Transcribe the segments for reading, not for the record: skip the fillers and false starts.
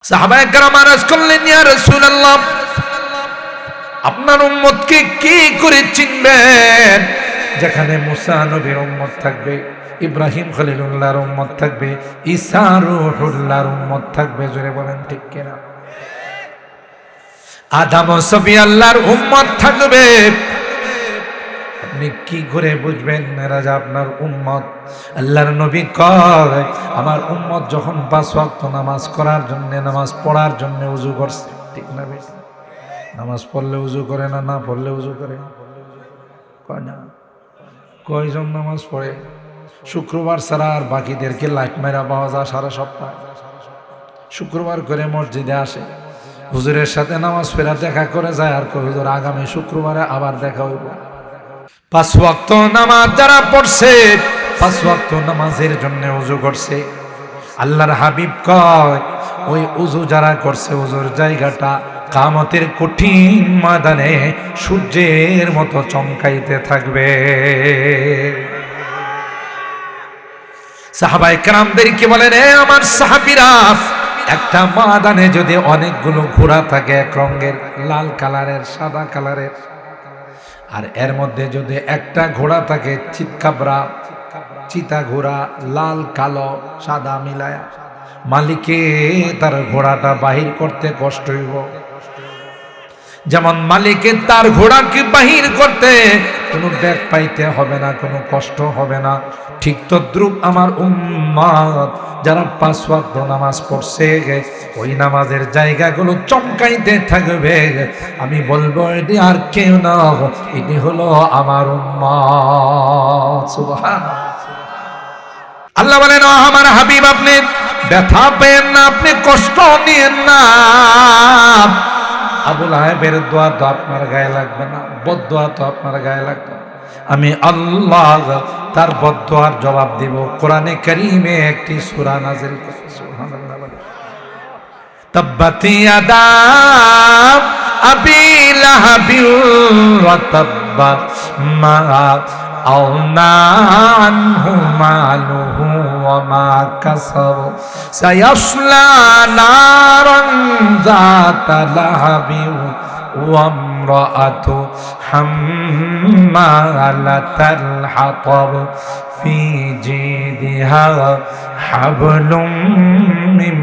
সাহাবায়ে কেরাম আরজ করলেন, ইয়া রাসূলুল্লাহ, আপনার উম্মতকে কি করে চিনবেন? যেখানে মুসা নবীর উম্মত থাকবে, ইব্রাহিম খলিলুল্লাহর উম্মত থাকবে, ঈসা রূহুল্লাহর উম্মত থাকবে। জোরে বলেন ঠিক কিনা? আদম ও সফিয়া আল্লাহর উম্মত থাকবে। আপনি কি করে বুঝবেন এরা যে আপনার উম্মত? আল্লাহর নবী কয়, আমার উম্মত যখন 5 ওয়াক্ত নামাজ করার জন্য, নামাজ পড়ার জন্য ওযু করছে, ঠিক না বেশি? নামাজ পড়লে ওযু করে না, না পড়লে ওযু করে? কয় না? কয়জন নামাজ পড়ে? শুক্রবার ছাড়া আর বাকিদেরকে লাইট মেরা পাওয়া যায় সারা সপ্তাহ। শুক্রবার করে মসজিদে আসে, হুজুরের সাথে নামাজ ফেরা দেখা করে যায়, আর কই হুজুর আগামী শুক্রবারে আবার দেখা হইব। 5 ওয়াক্ত নামাজ যারা পড়ছে, 5 ওয়াক্ত নামাজের জন্য ওযু করছে, আল্লাহর হাবিব কয় ওই ওযু যারা করছে, ওযুর জায়গাটা কিয়ামতের কঠিন ময়দানে সূর্যের মতো চমকাইতে থাকবে। সাহাবায়ে কেরামদেরকে বলেন, এ আমার সাহাবীরা, একটা ময়দানে যদি অনেকগুলো ঘোড়া থাকে, এক রঙের, লাল কালারের, সাদা কালারের, আর এর মধ্যে যদি একটা ঘোড়া থাকে চিতকাবরা, চিতা ঘোড়া, লাল কালো সাদা মিলায়া, মালিকে তার ঘোড়াটা বাহির করতে কষ্ট হইব। যেমন মালিকের তার ঘোড়াকে বাহির করতে কোনো ব্যাগ পাইতে হবে না, কোনো কষ্ট হবে না, ঠিক তদ্রুপ আমার উম্মত যারা 5 ওয়াক্ত নামাজ পড়ছে, ওই নামাজের জায়গাগুলো চমকাইতে থাকবে। আমি বলবো এটি আর কেউ না, এটি হলো আমার উম্মত। সুবহানাল্লাহ। আল্লাহ বলেন, আমার হাবিব, আপনি ব্যথা পেয়েন না, আপনি কষ্ট নিয়েন না। আবু লাহাবের দোয়া তো আপনার গায়ে লাগবে না, বদদোয়া তো আপনার গায়ে লাগবে না। আমি আল্লাহ তার বদদোয়ার জবাব দিব। কোরআনে কারীমে একটি সূরা নাযিল করেছে, সুবহানাল্লাহ। তাব্বাত ইয়াদা আবি লাহাবি ওয়া তাব্বা মা আওনা আনহু মালুহু ওয়া মা কাসাব সায়াসলা নারান যাতা লাহাবি ওয়া ইমরাআতু হাম্মালাতাল হাতাব ফি জিদিহা হাবলুম মিন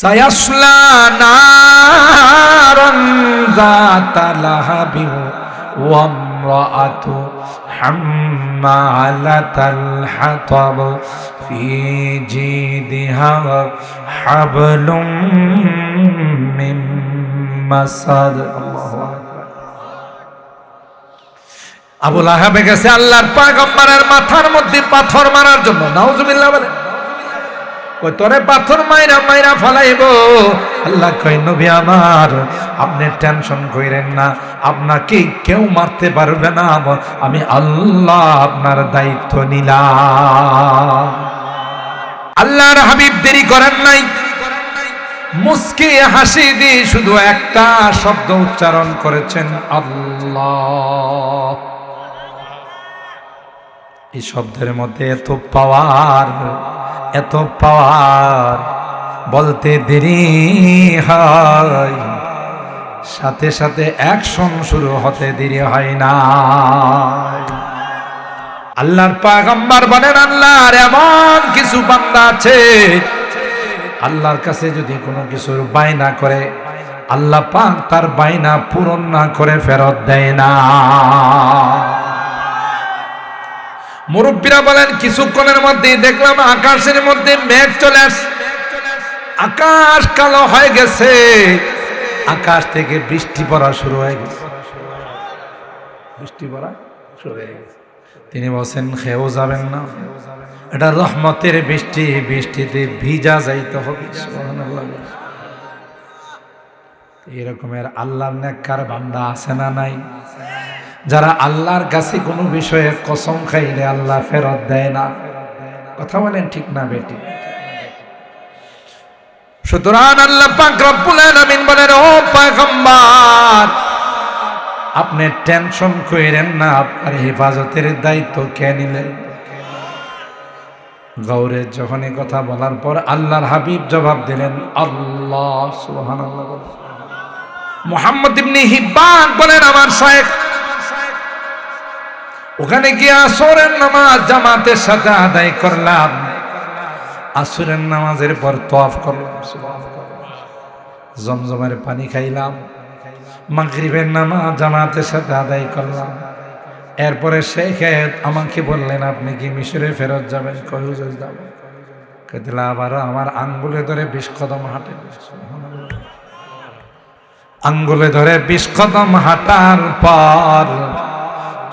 সায়াসলা নারান যাতা লাহাবি ওয়া ইমরাআতু হাম্মালাতাল হাতাব ফি জিদিহা হাবলুম মিন মাসাদ। আল্লাহু আকবার। আবু লাহাবে গেছে আল্লাহর পয়গম্বরের মাথার মধ্যে পাথর মারার জন্য। নাউজুবিল্লাহ বলে, কই তোরে পাথর মাইরা মাইরা ফলাইব। আল্লাহ কই, নবী আমার, আপনি টেনশন কইরেন না, আপনাকে কেউ মারতে পারবে না, আমি আল্লাহ আপনার দায়িত্ব নিলাম। আল্লাহর হাবিব দেরি করেন নাই, মুস্কি হাসি দিয়ে শুধু একটা শব্দ উচ্চারণ করেছেন, আল্লাহ। এই শব্দের মধ্যে এত পাওয়ার, এত পাওয়ার, বলতে দেরি হয়, সাথে সাথে অ্যাকশন শুরু হতে দেরি হয় না। আল্লাহর পয়গম্বর বলেন, আল্লাহর এমন কিছু বান্দা আছে, আল্লাহর কাছে যদি কোনো কিছুর বায়না করে, আল্লাহ পাক তার বায়না পূরণ না করে ফেরত দেয় না। মুরব্বীরা বলেন, কিছুক্ষণের মধ্যে দেখলাম আকাশের মধ্যে মেঘ চলে আসে, আকাশ কালো হয়ে গেছে, আকাশ থেকে বৃষ্টি পড়া শুরু হয়ে গেছে, বৃষ্টি পড়া শুরু হয়ে গেছে। তিনি বলছেন, খেয়েও যাবেন না, এটা রহমতের বৃষ্টি, বৃষ্টিতে ভিজা যাইতে হবে। সুবহানাল্লাহ। এরকমের আল্লাহর নেককার বান্দা আছে না নাই? যারা আল্লাহর কাছে কোনো বিষয়ে কসম খাইলে আল্লাহ ফেরত দেয় না। কথা বলেন ঠিক না বেটি? সুতরাং আল্লাহ পাক রব্বুল আলামিন বলেন, ও পয়গম্বর, আপনি টেনশন কইরেন না, আপনার হেফাজতের দায়িত্ব কে নিলেন? গৌরের যখন এই কথা বলার পর আল্লাহর হাবিব জবাব দিলেন আল্লাহ সুবহানাল্লাহ। মুহাম্মদ ইবনে হিব্বান বলেন আমার শাইখ ওখানে গিয়ে আসরের নামাজ জামাতের সাথে আদায় করলাম, আসরের নামাজের পর তওয়াফ করলাম, জমজমের পানি খাইলাম, মাগরিবের নামাজ জামাতের সাথে আদায় করলাম। এরপরে শেখ আমাকে বললেন আপনি কি মিশরে ফেরত যাবেন? কই হুজুর যাব। কইলা আবার আমার আঙ্গুলে ধরে 20 কদম হাঁটেন। আঙ্গুলে ধরে 20 কদম হাঁটার পর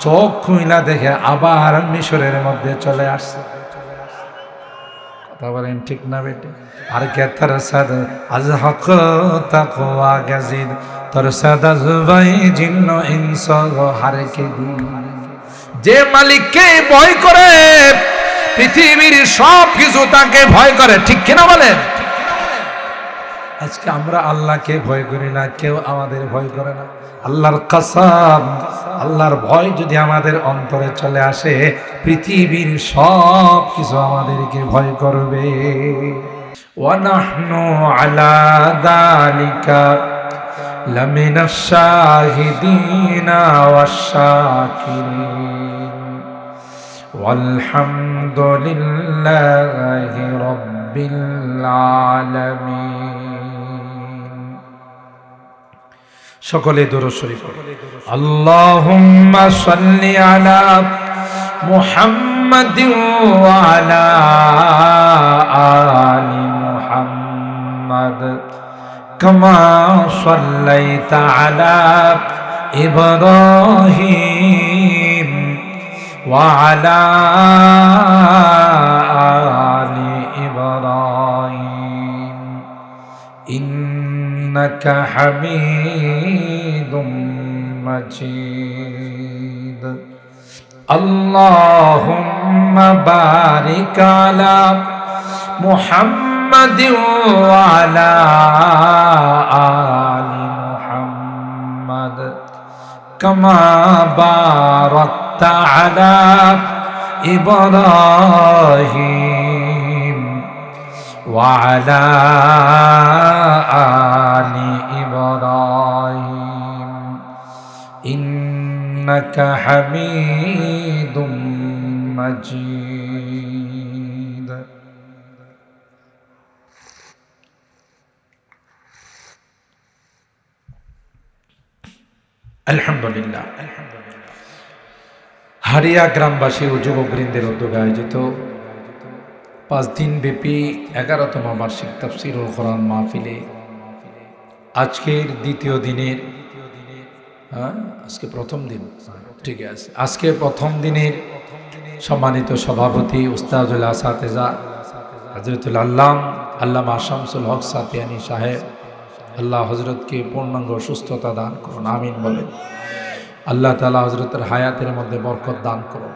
চোখ খুইলা দেখে আবার মিশরের মধ্যে চলে আসছে। কথা বলেন ঠিক না বেটে? আর কে তার সাদ আজ হক তাকওয়া গাজিদ তার সাদ আজবাই জিন্ন ইনস হারে কে দি। যে মালিককে ভয় করে পৃথিবীর সব কিছু তাকে ভয় করে, ঠিক কিনা বলেন? আজকে আমরা আল্লাহকে ভয় করি না, কেউ আমাদের ভয় করে না। আল্লাহর কসম, আল্লাহর ভয় যদি আমাদের অন্তরে চলে আসে পৃথিবীর সব কিছু আমাদেরকে ভয় করবে। ওয়া নাহনু আলা যালিকা লামিনাশ শাহিদিনা ওয়াশ শাকিরিন ওয়ালহামদুলিল্লাহি রাব্বিল আলামিন। সকলে দরুদ শরীফ পড়ুন। আল্লাহুম্মা সাল্লি আলা মুহাম্মাদিন ওয়া আলা আলি মুহাম্মাদ কামা সাল্লাইতা আলা ইব্রাহিম ওয়া আলা আলি ইব্রাহিম ইন্নাকা হামিদুম মাজিদ। আল্লাহুম্মা বারিক আলা মুহাম্মাদিন ওয়া আলা আলি মুহাম্মাদ কামা বারাকতা আলা ইব্রাহিম ওয়া আলা আলি ইব্রাহিম ইন্নাকা হামিদুম মাজিদ। আলহামদুলিল্লাহ। হারিয়া গ্রামবাসী ও যুবকবৃন্দের উদ্যোগে আয়োজিত 5 দিন ব্যাপী 11তম বার্ষিক তাফসীরুল কোরআন মাহফিলে আজকের দ্বিতীয় দিনের আজকে প্রথম দিন, ঠিক আছে, আজকে প্রথম দিনের সম্মানিত সভাপতি উস্তাদুল আসাতেজা হযরতুল আল্লামা শামসুল হক সাতিয়ানী সাহেব, আল্লাহ হযরতকে পূর্ণাঙ্গ সুস্থতা দান করুন, আমিন বলেন। আল্লাহ তাআলা হযরতের হায়াতের মধ্যে বরকত দান করুন।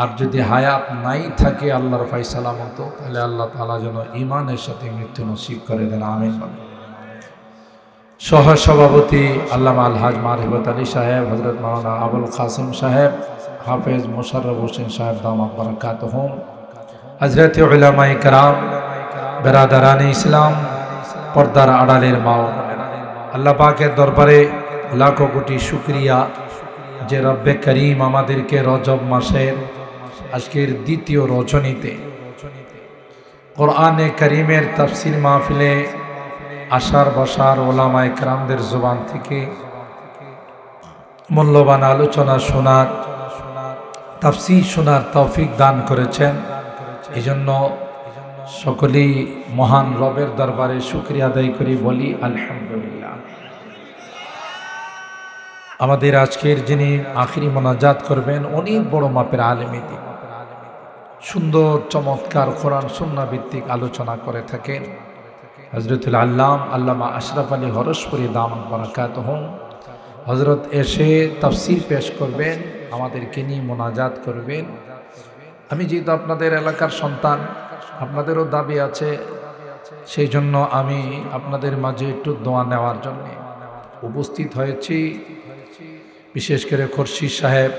আর যদি হায়াত নাই থাকে আল্লাহর ফয়সালা মতো, তাহলে আল্লাহ তাআলা যেন ঈমানের সাথে মৃত্যু নসিব করে দেন, আমিন বলেন। সহ সভাপতি আল্লামা আলহাজ মারিফত আলী সাহেব, হযরত মাওলানা আবুল কাসিম সাহেব, হাফেজ মোশাররফ হোসেন সাহেব দামাত বারাকাতুহুম, হযরত উলামায়ে কেরাম, বেরাদারানে ইসলাম, পর্দার আড়ালের মা ও বোনেরা, আল্লাহ পাকের দরবারে লাখো কোটি শুকরিয়া যে রব্বে করিম আমাদেরকে রজব মাসের আজকের দ্বিতীয় রজনীতে কোরআনে করিমের তাফসীর মাহফিলে আশার বসার ওলামায়ে কেরামদের জবান থেকে মূল্যবান আলোচনা শোনার, তাফসীর শোনার তৌফিক দান করেছেন। এই জন্য সকলেই মহান রবের দরবারে শুকরিয়া আদায় করি, বলি আলহামদুলিল্লাহ। আমাদের আজকের যিনি আখিরি মোনাজাত করবেন অনেক বড় মাপের আলেম, সুন্দর চমৎকার কোরআন সুন্নাহ ভিত্তিক আলোচনা করে থাকেন হযরতুল আল্লামা আশরাফ আলী হরসপুরি দামাত বারাকাতুহুম। হযরত এসে তাফসীর পেশ করবেন, আমাদেরকে নিয়ে মোনাজাত করবেন। আমি যেহেতু আপনাদের এলাকার সন্তান, আপনাদেরও দাবি আছে, সেই জন্য আমি আপনাদের মাঝে একটু দোয়া নেওয়ার জন্য উপস্থিত হয়েছি। বিশেষ করে খুরশিদ সাহেব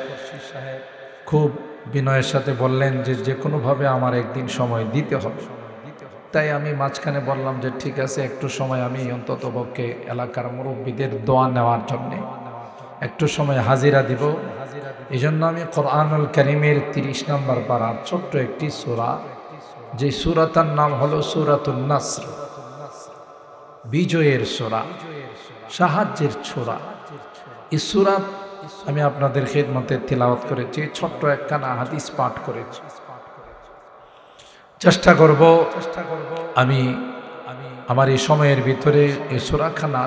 খুব বিনয়ের সাথে বললেন যে যে কোনোভাবে আমার একদিন সময় দিতে হবে। তাই আমি মাঝখানে বললাম যে ঠিক আছে, একটু সময় আমি অন্তত পক্ষে এলাকার মুরব্বীদের দোয়া নেওয়ার জন্যে একটু সময় হাজিরা দিব। এই জন্য আমি কোরআনুল কারীমের 30 নম্বর পারার ছোট্ট একটি সূরা, যে সূরাটার নাম হলো সূরাতুন নাসর, বিজয়ের সূরা, সাহায্যের সূরা। এই সূরা আমি আপনাদের খিদমতে তিলাওয়াত করেছি, ছোট্ট একখানা হাদিস পাঠ করেছি। চেষ্টা করব আমি আমার এই সময়ের ভিতরে এই সূরাখানা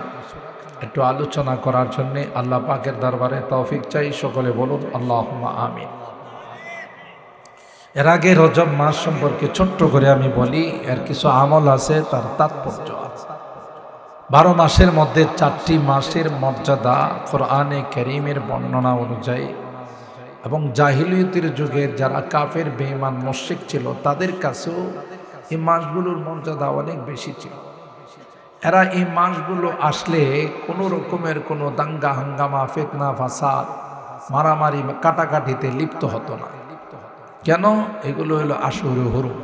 একটু আলোচনা করার জন্যে আল্লাহ পাকের দরবারে তৌফিক চাই। সকলে বলুন আল্লাহুম্মা আমিন। এর আগে রজব মাস সম্পর্কে ছোট্ট করে আমি বলি, এর কিছু আমল আছে, তার তাৎপর্য আছে। 12 মাসের মধ্যে 4টি মাসের মর্যাদা কোরআনে কারীমের বর্ণনা অনুযায়ী এবং জাহিলিয়তের যুগের যারা কাফের বেঈমান মুশরিক ছিল তাদের কাছেও এই মাসগুলোর মর্যাদা অনেক বেশি ছিল। এরা এই মাসগুলো আসলে কোনো রকমের কোনো দাঙ্গা হাঙ্গামা, ফিতনা ফাসাদ, মারামারি কাটাকাটিতে লিপ্ত হতো না। কেন? এগুলো হলো আশুরে হুরুম,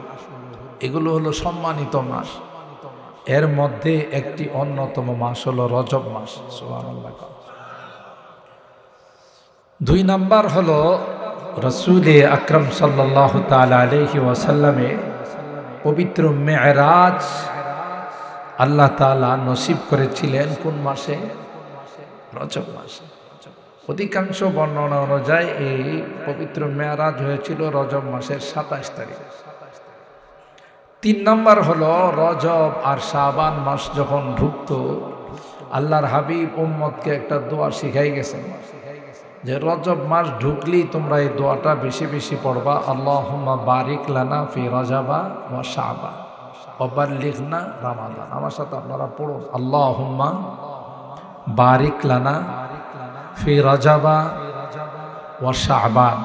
এগুলো হলো সম্মানিত মাস। এর মধ্যে একটি অন্যতম মাস হলো রজব মাস। সুবহানাল্লাহ। 2 নাম্বার হলো রাসূল আকরাম সাল্লাল্লাহু তাআলা আলাইহি ওয়াসাল্লামের পবিত্র মেরাজ আল্লাহ তাআলা নসিব করেছিলেন কোন মাসে? রজব মাসে। অধিকাংশ বর্ণনা অনুযায়ী এই পবিত্র মেরাজ হয়েছিল রজব মাসের 27 তারিখ। 3 নাম্বার হলো রজব আর শাবান মাস যখন ঢুকতো, আল্লাহর হাবিব উম্মতকে একটা দোয়া শিখাই গেছেন যে রজব মাস ঢুকলেই তোমরা এই দোয়াটা বেশি বেশি পড়বা, আল্লাহুম্মা বারিক লানা ফি রজাবা ওয়া শাবান ওয়া বাল্লিগনা রমাদান। আমার সাথে আপনারা পড়ুন, আল্লাহুম্মা বারিক লানা ফি রজাবা ওয়া শাবান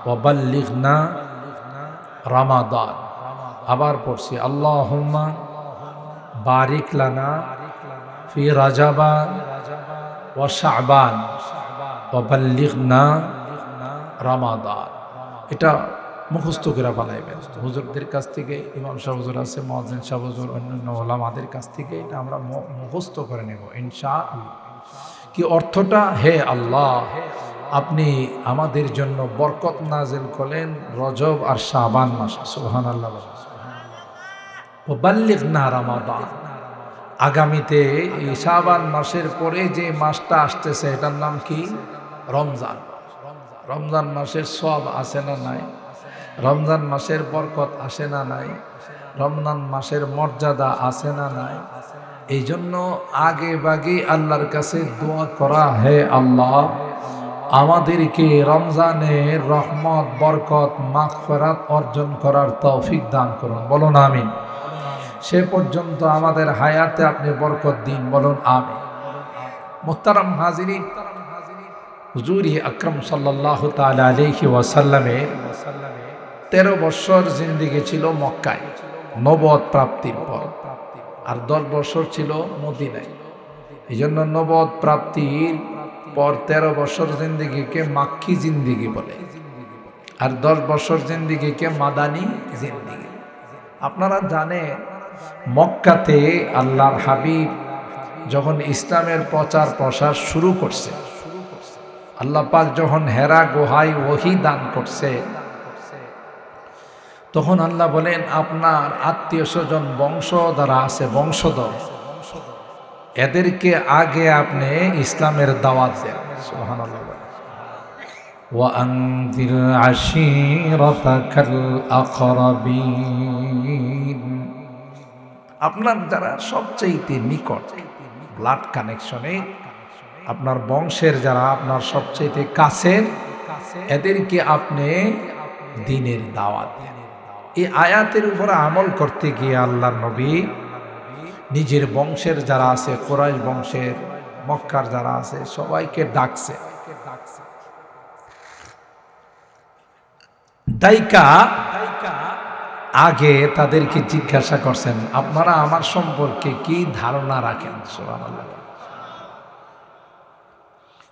ওয়া বাল্লিগনা রমাদান। আবার পড়ছি, আল্লাহুম্মা বারিক লানা ফি রজাবা ওয়া শাবান ওয়া বাল্লিগনা রমাদান। এটা মুখস্থ করে বানাইবেন হুজুরদের কাছ থেকে, ইমাম সাহেব হুজুর আছে, মুয়াজ্জিন সাহেব হুজুর, অন্যান্য ওলামাদের কাছ থেকে এটা আমরা মুখস্থ করে নেব ইনশাআল্লাহ। কি অর্থটা? হে আল্লাহ, আপনি আমাদের জন্য বরকত নাজিল করেন রজব আর শাবান মাসে। সুবহানাল্লাহ। ওয়া বাল্লিগনা রমাদান। আগামীতে এই শাবান মাসের পরে যে মাসটা আসতেছে এটার নাম কি? রমজান। রমজান মাসের সওয়াব আছে না নাই? রমজান মাসের বরকত আসে না নাই? রমজান মাসের মর্যাদা আছে না নাই? এই জন্য আগে বাগে আল্লাহর কাছে দোয়া করা, হে আল্লাহ আমাদেরকে রমজানের রহমত, বরকত, মাগফিরাত অর্জন করার তৌফিক দান করুন। বলুন আমিন। সে পর্যন্ত আমাদের হায়াতে আপনি বরকত দিন। বলুন আমিন। মুহতারাম হাজিরিন, হুজুর আকরাম সাল্লাল্লাহু তাআলা আলাইহি ওয়াসাল্লামের 13 বছর জিন্দেগি ছিল মক্কায় নবুয়ত প্রাপ্তির পর, আর 10 বছর ছিল মদিনায়। এই জন্য নবুয়ত প্রাপ্তির পর 13 বছর জিন্দেগিকে মাক্কি জিন্দেগি বলে, আর 10 বছর জিন্দেগিকে মাদানী জিন্দেগি। আপনারা জানেন মক্কাতে আল্লাহর হাবিব যখন ইসলামের প্রচার প্রসার শুরু করছে, আল্লাহ পাক যখন হেরা গুহায় ওহী দান করছে, তখন আল্লাহ বলেন আপনার আত্মীয় স্বজন বংশ যারা আছে, বংশধর, এদেরকে আগে আপনি ইসলামের দাওয়াত দেন। সুবহানাল্লাহ। ওয়া আনজির আশীরাতাকাল আকরাবিন। আপনার যারা সবচেয়ে নিকট, ব্লাড কানেকশনে, আপনার বংশের যারা আপনার সবচেয়ে কাছের, এদেরকে আপনি দ্বীনের দাওয়াত দেন। এই আয়াতের উপরে আমল করতে গিয়ে আল্লাহর নবী নিজের বংশের যারা আছে, কুরাইশ বংশের, মক্কার যারা আছে, সবাইকে ডাকছে। দাইকা আগে তাদেরকে জিজ্ঞাসা করছেন, আপনারা আমার সম্পর্কে কি ধারণা রাখেন? সুবহানাল্লাহ।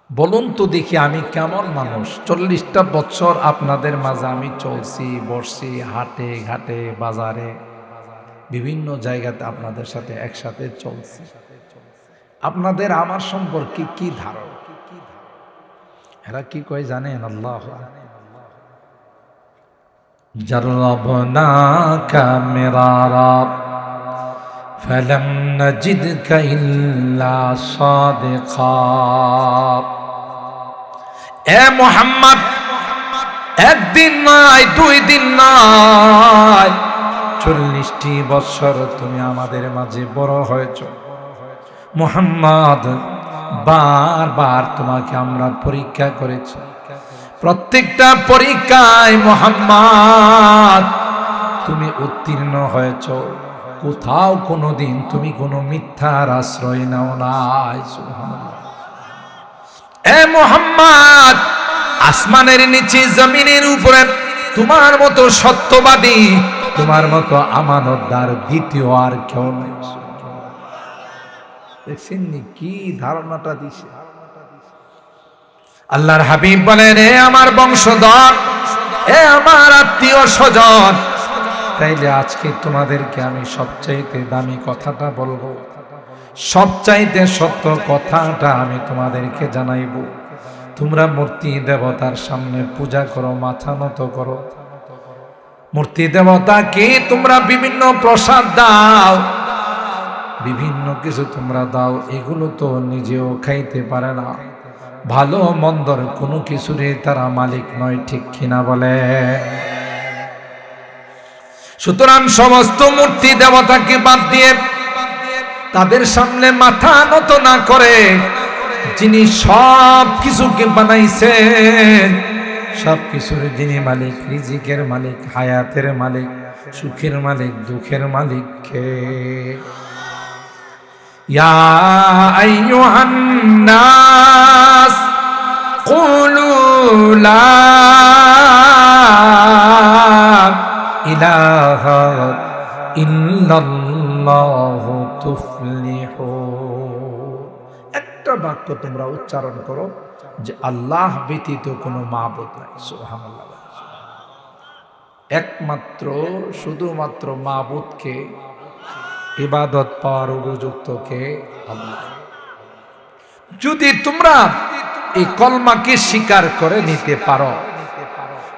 বলুন তো দেখি আমি কেমন মানুষ। 40টা বছর আপনাদের মাঝে আমি চলছি, বসছি, হাটে ঘাটে বাজারে বিভিন্ন জায়গাতে আপনাদের সাথে একসাথে চলছি। আপনাদের আমার সম্পর্কে কি ধারণা? এরা কি কয় জানেন? আল্লাহ জাররাবনাকা মিরারা ফালাম নাজিদকা ইল্লা সাদিকা। এ মুহাম্মদ, একদিন নয়, 2 দিন নয়, 40টি বছর তুমি আমাদের মাঝে বড় হয়েছ মুহাম্মদ। বারবার তোমাকে আমরা পরীক্ষা করেছি, প্রত্যেকটা পরীক্ষায় মুহাম্মদ তুমি উত্তীর্ণ হয়েছ। কোথাও কোনোদিন তুমি কোনো মিথ্যার আশ্রয় নাও নাই। সুবহানাল্লাহ। এ মুহাম্মদ, আসমানের নিচে জমিনের উপরে তোমার মতো সত্যবাদী, তোমার মতো আমানতদার দ্বিতীয় আর কেউ নেই। দেখছেন কি ধারণাটা দিছে আল্লাহর হাবিব বলেন, এ আমার বংশধর, এ আমার আত্মীয় স্বজন, তাইলে আজকে তোমাদেরকে আমি সবচাইতে দামি কথাটা বলবো, সবচাইতে সত্য কথাটা আমি তোমাদেরকে জানাইব। তোমরা মূর্তি দেবতার সামনে পূজা করো, মাথা নত করো, মূর্তি দেবতাকে তোমরা বিভিন্ন প্রসাদ দাও, বিভিন্ন কিছু তোমরা দাও, এগুলো তো নিজেও খাইতে পারে না, ভালো মন্দর কোনো কিছুরই তারা মালিক নয়, ঠিক কিনা বলে? সুতরাং সমস্ত মূর্তি দেবতাকে বাদ দিয়ে তাদের সামনে মাথা নত না করে যিনি সব কিছুকে বানাইছেন, সব কিছুর যিনি মালিক, রিজিকের মালিক, হায়াতের মালিক, সুখের মালিক, দুঃখের মালিক কে? ইয়া আইয়ুহান নাস কুলু লা ইলাহা ইল্লাল্লাহু তুফলিহুন। একটা বাক্য তোমরা উচ্চারণ করো যে আল্লাহ ব্যতীত কোনো মাবুদ নাই। সুবহানাল্লাহ। একমাত্র শুধুমাত্র মাবুদকে, ইবাদত পাওয়ার উপযুক্ত কে? আল্লাহ। যদি তোমরা এই কলমাকে স্বীকার করে নিতে পারো,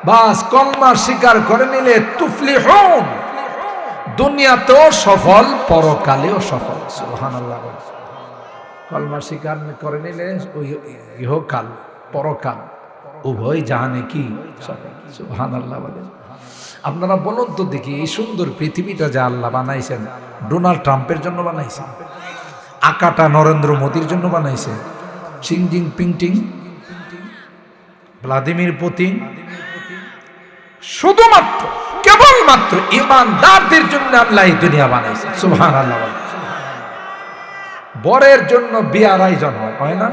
বাস কলমা স্বীকার করে নিলে তুফলিহুন, দুনিয়াতেও সফল, পরকালেও সফল। সুবহানাল্লাহ। কলমা স্বীকার করে নিলে ইহকাল পরকাল উভয় জাহানে কি সফল। সুবহানাল্লাহ বলে। আপনারা বলুন তো দেখি, এই সুন্দর পৃথিবীটা যা আল্লাহ বানাইছেন, ডোনাল্ড ট্রাম্পের জন্য বানাইছে, আকাটা নরেন্দ্র মোদীর জন্য বানাইছে, শি জিনপিং, ভ্লাদিমির পুতিন, শুধুমাত্র কেবলমাত্র ইমানদারদের জন্য আল্লাহ এই দুনিয়া বানাইছে। সুবহানাল্লাহ। বরের জন্য বিয়ার আয়োজন হয় না?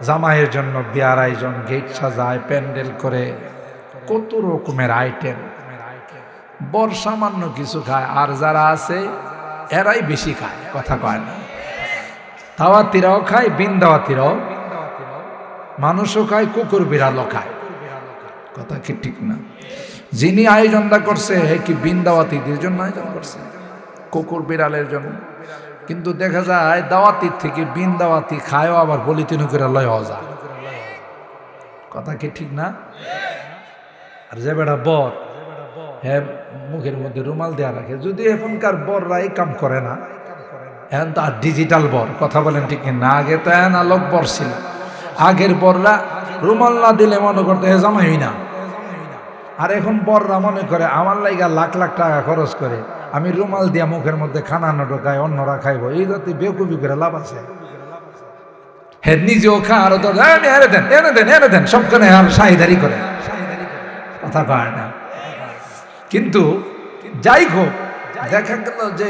জামাইয়ের জন্য বিয়ার আয়োজন, গেট সাজায়, প্যান্ডেল করে, কত রকমের আইটেম। বর সামান্য কিছু খায়, আর যারা আছে এরাই বেশি খায়, কথা কয় না। দাওয়াতিরাও খায়, বিন দাওয়াতিরাও, মানুষও খায়, কুকুর বিড়ালও খায়, কথা কি ঠিক না? যিনি আয়োজনটা করছে কি বিন দাওয়াতিদের জন্য আয়োজন করছে, কুকুর বিড়ালের জন্য। কিন্তু দেখা যায় দাওয়াতির থেকে বিন দাওয়াতি খায়ও আবার বলিতিন করে লয় যায়, কথা কি ঠিক না? আর যে বেটা বর, হ্যাঁ মুখের মধ্যে রুমাল দেওয়া রাখে। যদি এখনকার বররা এই কাম করে না, এখন তো আর ডিজিটাল বর, কথা বলেন ঠিক না? আগে তো এখন আলোক বর ছিল, আগের বররা রুমাল না দিলে মনে করতে হে জামাই না। আর এখন বররা মনে করে আমার লাইগা লাখ লাখ টাকা খরচ করে, আমি রুমাল দিয়া মুখের মধ্যে খানা না ঢোকায়, অন্যরা খাইব, এই যাতে বেকুবি করে লাভ আছে। হ্যাঁ নিজেও খা, আরো তো এনে দেন এনে দেন এনে দেন, সবখানে আর শাহিদারি করে, কথা কয় না। কিন্তু যাই হোক, দেখা গেল যে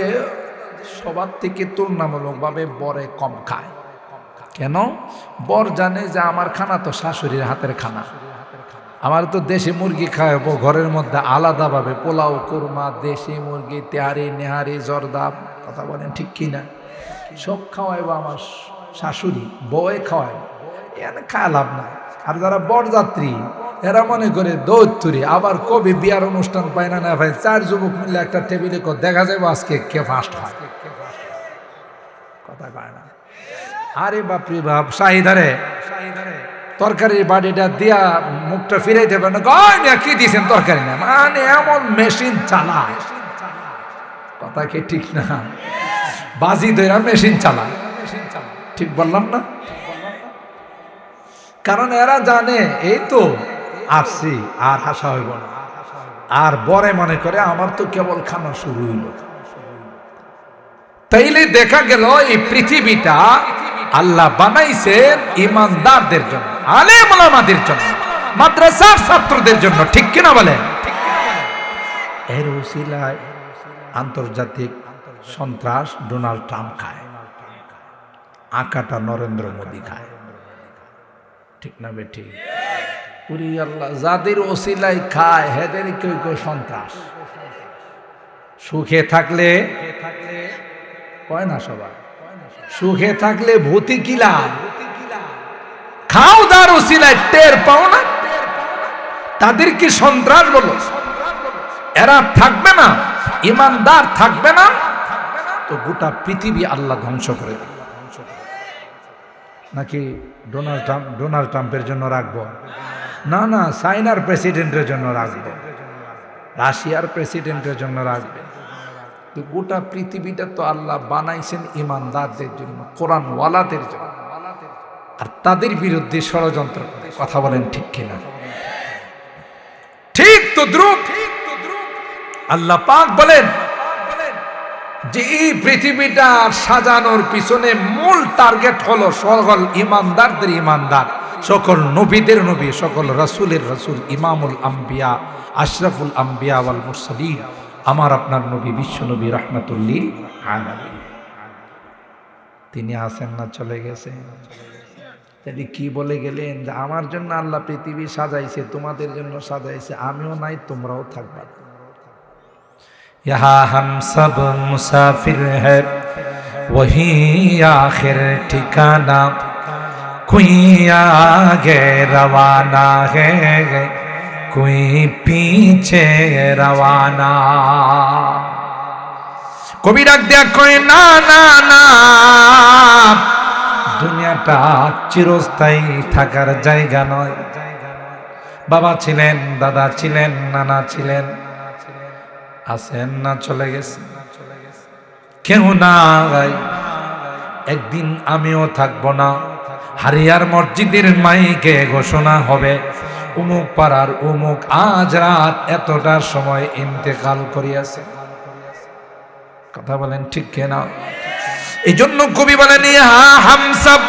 সবার থেকে তুলনামূলকভাবে বরে কম খায়। কেন? বর জানে যে আমার খানা তো শাশুড়ির হাতের খানা, আমার তো দেশি মুরগি খাওয়াবো ঘরের মধ্যে আলাদাভাবে, পোলাও, কোরমা, দেশি মুরগি, তেহারি, নেহারি, জর্দা, কথা বলেন ঠিক কিনা? সব খাওয়াইবো আমার শাশুড়ি, বউয়ে খাওয়াইব। এখানে খায় লাভ না। আর যারা বরযাত্রী এরা মনে করে দৌড়তুরি, আবার কবি বিয়ার অনুষ্ঠান পায় না ভাই, 4 যুবক মিলে একটা টেবিলে দেখা যাবে আজকে কে ফার্স্ট হয়, কথা কয় না। আরে বাপরে বাপ, শাহিদারে তরকারির বাড়িটা দিয়া মুখটা ফিরাইতে পারে না, কি দিয়েছেন তরকারি না, মানে এমন মেশিন চালা, কথা কি ঠিক না? বাজি ধরা মেশিন চালা, ঠিক বললাম না? কারণ এরা জানে এই তো আসছি, আর হাসা হইব না, আর বরে মনে করে আমার তো কেবল খানা শুরু হইল। তাইলে দেখা গেল এই পৃথিবীটা আল্লাহ বানাইছেন ইমানদারদের জন্য, আলেম ওলামাদের জন্য, মাদ্রাসার ছাত্রদের জন্য, ঠিক কিনা বলেন? এর উসিলায় আন্তর্জাতিক সন্ত্রাস ডোনাল্ড ট্রাম্প খায়, আকাটা নরেন্দ্র মোদী খায়, ঠিক না বেঠি? পুরি আল্লাহ, যাদের ওসিলাই খায় হেদের কেউ কেউ সন্ত্রাস। সুখে থাকলে কয় না সবাই, সুখে থাকলে ভূতি কিলা, খাও দার ওসিলায় টের পাও না, তাদের কি সন্ত্রাস বলো? এরা থাকবে না, ইমানদার থাকবে না, তো গোটা পৃথিবী আল্লাহ ধ্বংস করে দেবে। নাকি ডোনাল্ড ট্রাম্পের জন্য রাখবো না, না, চাইনার প্রেসিডেন্টের জন্য রাখবো, রাশিয়ার প্রেসিডেন্টের জন্য রাখবে। তো গোটা পৃথিবীটা তো আল্লাহ বানাইছেন ইমানদারদের জন্য, কোরআনওয়ালাদের জন্য, আর তাদের বিরুদ্ধে ষড়যন্ত্র করে। কথা বলেন ঠিক কিনা? ঠিক তো দ্রুপ আল্লাহ পাক বলেন যে এই পৃথিবীটা সাজানোর পিছনে মূল টার্গেট হলো সকল ইমানদারদের ইমানদার, সকল নবীদের নবী, সকল রাসূলের রাসূল, ইমামুল আম্বিয়া, আশরাফুল আম্বিয়া ওয়াল মুরসালিন, আমার আপনার নবী বিশ্ব নবী রাহমাতুল লিল আলামিন। তিনি আছেন না চলে গেছেন? তিনি কি বলে গেলেন যে আমার জন্য আল্লাহ পৃথিবী সাজাইছে, তোমাদের জন্য সাজাইছে, আমিও নাই তোমরাও থাকবা। यहाँ हम सब मुसाफिर है वही आखिर ठिकाना, कोई आगे रवाना है कोई पीछे रवाना। কবি ডাক দেয়া কয় না না না, দুনিয়াটা চিরস্থায়ী থাকার জায়গা নয়। বাবা ছিলেন, দাদা ছিলেন, নানা ছিলেন, আছেন না চলে গেছে, কেউ না গাই, একদিন আমিও থাকবো না। হারিয়ার মসজিদের মাইকে ঘোষণা হবে উমুক পাড়ার উমুক আজ রাত এতটার সময় ইন্তেকাল করিয়াছে। কথা বলেন ঠিক কিনা? এই জন্য কবি বলেন ইহা হাম সব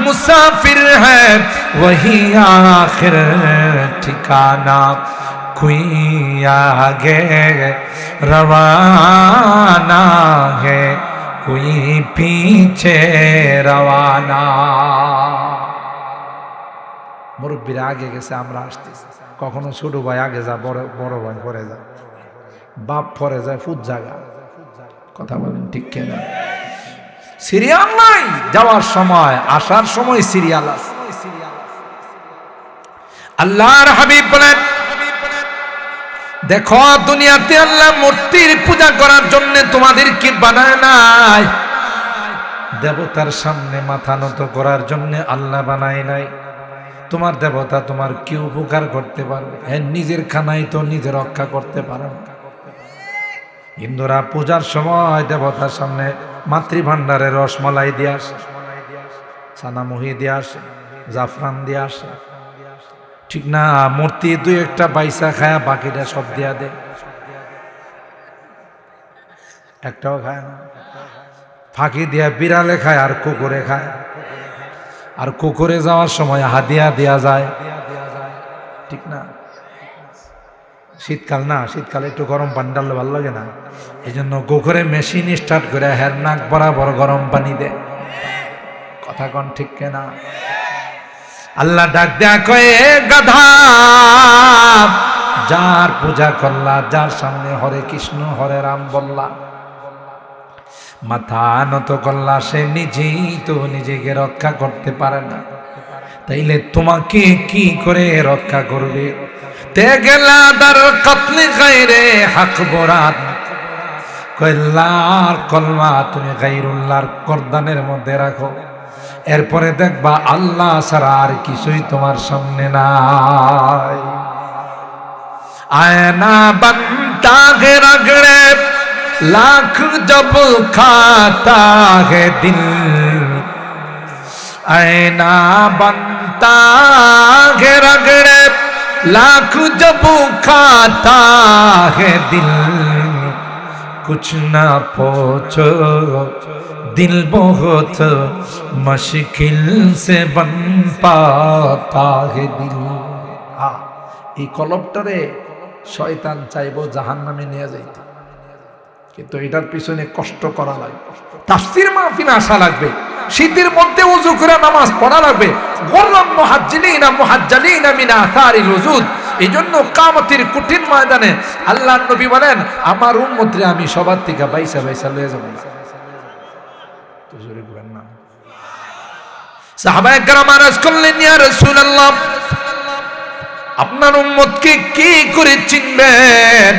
মুসাফির হ্যায় ওহি আখির ঠিকানা, कोई आगे रवाना है कोई पीछे रवाना। মুরব্বীরা আগে গেছে, আমরা আসতেছি। কখনো ছোট ভাই আগে যা, বড় ভাই পরে যা, বাপ পরে যায়, ফুট জায়গা। কথা বলেন ঠিক কিনা? সিরিয়াল নাই, যাওয়ার সময় আসার সময় সিরিয়াল আছে। আল্লাহর হাবিব বলেন দেখো দুনিয়াতে আল্লাহ মূর্তির পূজা করার জন্য তোমাদের কি বানায় নাই? দেবতার সামনে মাথা নত করার জন্য আল্লাহ বানায় নাই। তোমার দেবতা তোমার কি উপকার করতে পারবে? নিজের খানাই তো নিজে রক্ষা করতে পারো। হিন্দুরা পূজার সময় দেবতার সামনে মাতৃভান্ডারে রসমালাই দিয়ে আসে, ছানামুহি দিয়ে আসে, জাফরান দিয়ে আসে, ঠিক না? মূর্তি দুই একটা বাইসা খায়, বাকিটা সব দিয়া দে, একটাও খায় না। ফাঁকি দিয়া বিড়ালে খায় আর কুকুরে খায়, আর কুকুরে যাওয়ার সময় হাদিয়া দেয়া যায়, ঠিক না? শীতকাল না, শীতকালে একটু গরম পানি ডাললে ভালো লাগে না, এই জন্য কুকুরে মেশিন স্টার্ট করে হের নাক বরাবর গরম পানি দেয়। কথা কন ঠিক কেনা? আল্লাহ ডাক দেয়া কয়ে গাধা, যার পূজা করলা, যার সামনে হরে কৃষ্ণ হরে রাম বললা, মাথা নত করলা, সে নিজেই তো নিজেকে রক্ষা করতে পারে না। তাইলে তোমাকে কি করে রক্ষা করবে? তে গেলা দার কতলে গায়রে হক বরাত, কল্লার কলমা তুমি গায়রুল্লাহর করদানের মধ্যে রাখো, এরপরে দেখবা আল্লাহ ছাড়া আর কিছুই তোমার সামনে নাই। আয়না बनता है रगड़े लाख जब खाता है दिल, आईना बनता है रगड़े लाख जब खाता है दिल, कुछ ना पूछो दिल बहुत मुश्किल से बन पाता है दिल। এই কলবটারে শয়তান চাইবো জাহান্নামে নিয়ে যাইতে, কিন্তু এটার পিছনে কষ্ট করা লাগবে, তাফসীর মাহফিলে আসা লাগবে, শীতের মধ্যে ওযু করে নামাজ পড়া লাগবে। গররাম মুহাজ্জিলিনা মুহাজ্জালিনা মিন আথারিল ওযুদ। এইজন্য কিয়ামতের কঠিন ময়দানে আল্লাহর নবী বলেন, আমার উম্মতরে আমি সবার থেকে বাইসা বাইসা লয়ে যাব। তো জোরে বলেন না। সাহাবায়ে কেরাম আরজ করলেন, ইয়া রাসূলুল্লাহ, আপনার উম্মতকে কি করে চিনবেন?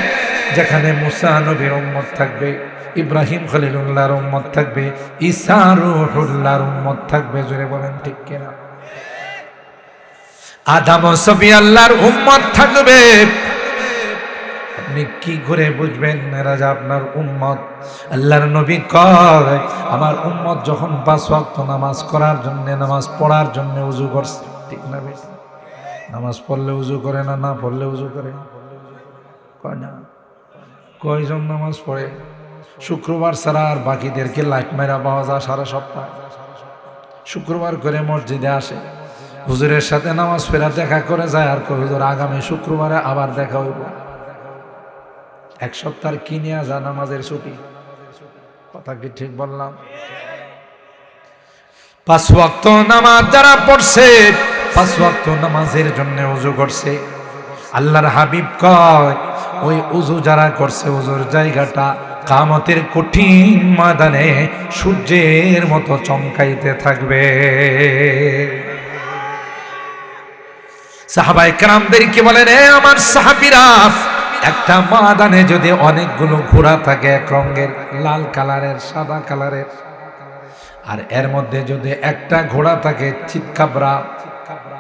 যেখানে মুসা নবীর উম্মত থাকবে, ইব্রাহিম খলিলুল্লাহর উম্মত থাকবে, ঈসা রূহুল্লাহর উম্মত থাকবে। জোরে বলেন ঠিক কিনা? আদম ও সফি আল্লাহর উম্মত থাকবে। আপনি কি করে বুঝবেন এরা যে আপনার উম্মত? আল্লাহর নবী কয়, আমার উম্মত যখন 5 ওয়াক্ত নামাজ করার জন্য, নামাজ পড়ার জন্য ওযু করছে, ঠিক না বেশি? নামাজ পড়লে উযু করে না, না পড়লে উযু করে? কয় না? কয়জন নামাজ পড়ে? শুক্রবার ছাড়া আর বাকিদেরকে লাইট মেরা পাওয়া যায় সারা সপ্তাহ। শুক্রবার করে মসজিদে আসে, হুজুরের সাথে নামাজ ফেরা দেখা করে যায়, আর কই হুজুর আগামী শুক্রবারে আবার দেখা হইব। এক সপ্তাহ কি নিয়ে যা নামাজের ছুটি? কথা কি ঠিক বললাম? 5 ওয়াক্ত নামাজ যারা পড়ছে, 5 ওয়াক্ত নামাজের জন্য ওযু করছে, আল্লাহর হাবিব কয় ওই ওযু যারা করছে, ওযুর জায়গাটা কিয়ামতের কঠিন ময়দানে সূর্যের মতো চমকাইতে থাকবে। সাহাবায়ে কেরামদেরকে বলেন, এ আমার সাহাবীরা, একটা ময়দানে যদি অনেকগুলো ঘোড়া থাকে, এক রঙের, লাল কালারের, সাদা কালারের, আর এর মধ্যে যদি একটা ঘোড়া থাকে চিতকাবরা,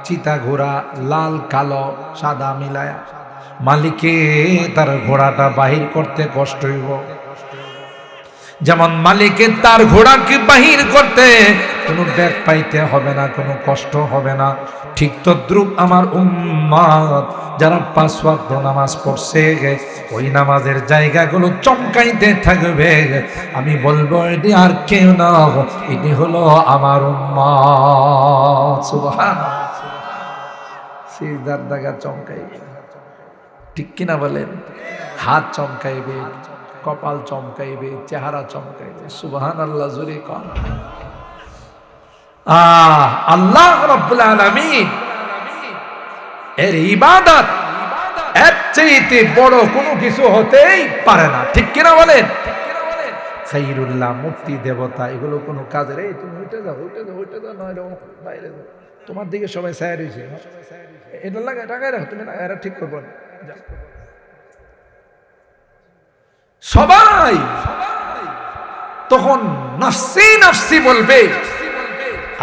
চিতা ঘোড়া, লাল কালো সাদা মিলায়া, মালিকে তার ঘোড়াটা বাহির করতে কষ্ট হইব। যেমন মালিকের তার ঘোড়াকে বাহির করতে কোনো ব্যাগ পাইতে হবে না, কোনো কষ্ট হবে না, ঠিক তদ্রুপ আমার উম্মত যারা 5 ওয়াক্ত নামাজ পড়ছে, ওই নামাজের জায়গাগুলো চমকাইতে থাকবে। আমি বলবো এটি আর কেউ না, এটি হলো আমার উম্মত। সুবহানাল্লাহ। সিজদার জায়গা চমকাইবে, ঠিক কিনা বলেন? হাত চমকাইবে, কপাল চমকাইবে, চেহারা চমকাইবে। সুবহানাল্লাহ জোরে কোন। আল্লাহ রাব্বুল আলামিন এর ইবাদত এর চাইতে বড় কোনো কিছু হতেই পারে না, ঠিক কিনা বলেন? খাইরুল্লাহ, মুক্তি দেবতা, এগুলো কোনো কাজের? এই তুমি উঠে যাও, উঠে যাও, উঠে যাও, নয় বাইরে যাও, তোমার দিকে সবাই ছায়া রয়েছে, এটা লাগে টাকায় রাখো, তুমি এরা ঠিক করবো না। সবাই তখন নাফসি নাফসি বলবে,